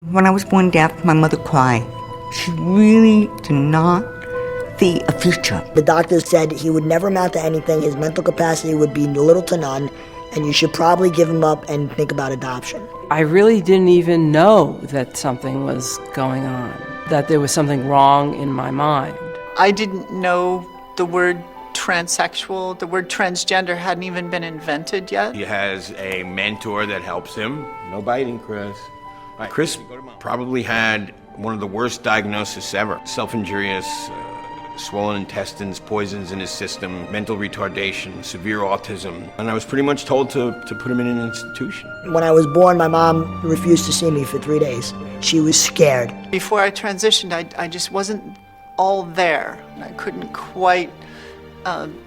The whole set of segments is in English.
When I was born deaf, my mother cried. She really did not see a future. The doctor said he would never amount to anything, his mental capacity would be little to none, and you should probably give him up and think about adoption. I really didn't even know that something was going on, that there was something wrong in my mind. I didn't know the word transsexual, the word transgender hadn't even been invented yet. He has a mentor that helps him. No biting, Chris. Chris probably had one of the worst diagnoses ever. Self-injurious, swollen intestines, poisons in his system, mental retardation, severe autism. And I was pretty much told to put him in an institution. When I was born, my mom refused to see me for 3 days. She was scared. Before I transitioned, I just wasn't all there. I couldn't quite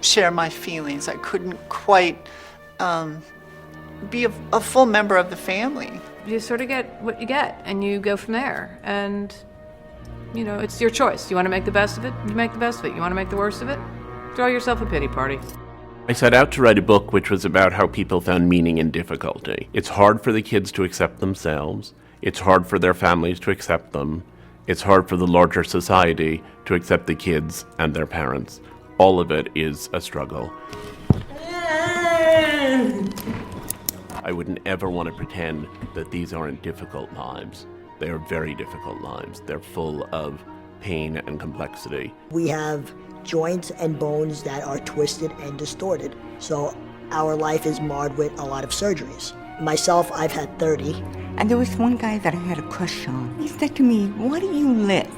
share my feelings. I couldn't quite be a full member of the family. You sort of get what you get, and you go from there. And, you know, it's your choice. You want to make the best of it, you make the best of it. You want to make the worst of it, throw yourself a pity party. I set out to write a book which was about how people found meaning in difficulty. It's hard for the kids to accept themselves. It's hard for their families to accept them. It's hard for the larger society to accept the kids and their parents. All of it is a struggle. I wouldn't ever want to pretend that these aren't difficult lives. They are very difficult lives. They're full of pain and complexity. We have joints and bones that are twisted and distorted. So our life is marred with a lot of surgeries. Myself, I've had 30. And there was one guy that I had a crush on. He said to me, "Why do you lisp?"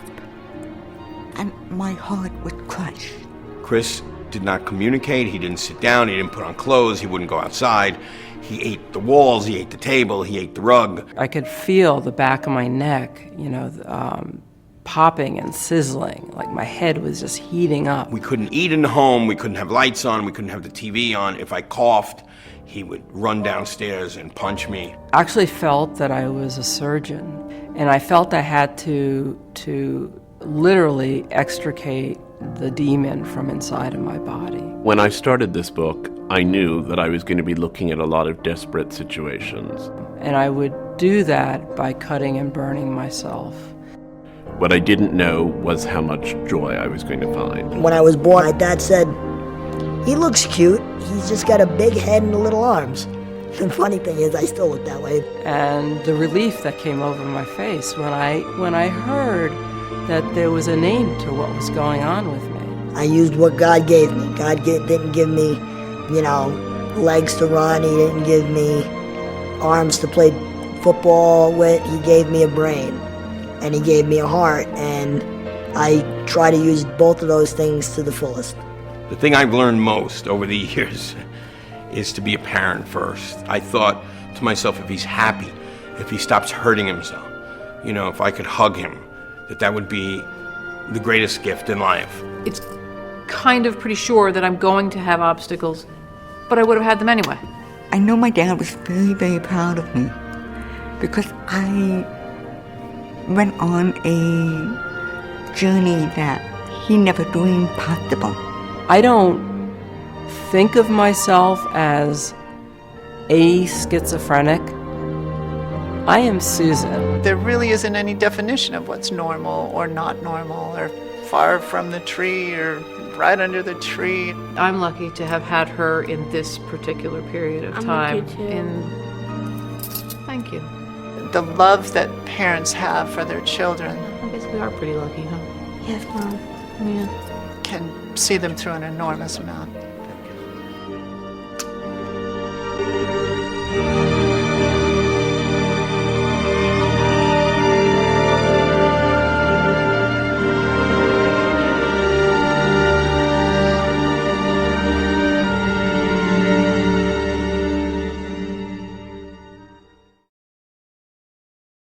And my heart was crushed. Chris did not communicate. He didn't sit down. He didn't put on clothes. He wouldn't go outside. He ate the walls. He ate the table. He ate the rug. I could feel the back of my neck, popping and sizzling, like my head was just heating up. We couldn't eat in the home. We couldn't have lights on. We couldn't have the TV on. If I coughed, he would run downstairs and punch me. I actually felt that I was a surgeon, and I felt I had to literally extricate the demon from inside of my body. When I started this book, I knew that I was going to be looking at a lot of desperate situations. And I would do that by cutting and burning myself. What I didn't know was how much joy I was going to find. When I was born, my dad said, "He looks cute. He's just got a big head and little arms." The funny thing is, I still look that way. And the relief that came over my face when I heard that there was a name to what was going on with me. I used what God gave me. Didn't give me, legs to run. He didn't give me arms to play football with. He gave me a brain, and he gave me a heart, and I try to use both of those things to the fullest. The thing I've learned most over the years is to be a parent first. I thought to myself, if he's happy, if he stops hurting himself, if I could hug him, that would be the greatest gift in life. It's kind of pretty sure that I'm going to have obstacles, but I would have had them anyway. I know my dad was very, very proud of me because I went on a journey that he never dreamed possible. I don't think of myself as a schizophrenic. I am Susan. There really isn't any definition of what's normal or not normal, or far from the tree or right under the tree. I'm lucky to have had her in this particular period of time. I'm lucky too. Thank you. The love that parents have for their children I guess we are pretty lucky, huh? Yes, Mom. Yeah. can see them through an enormous amount.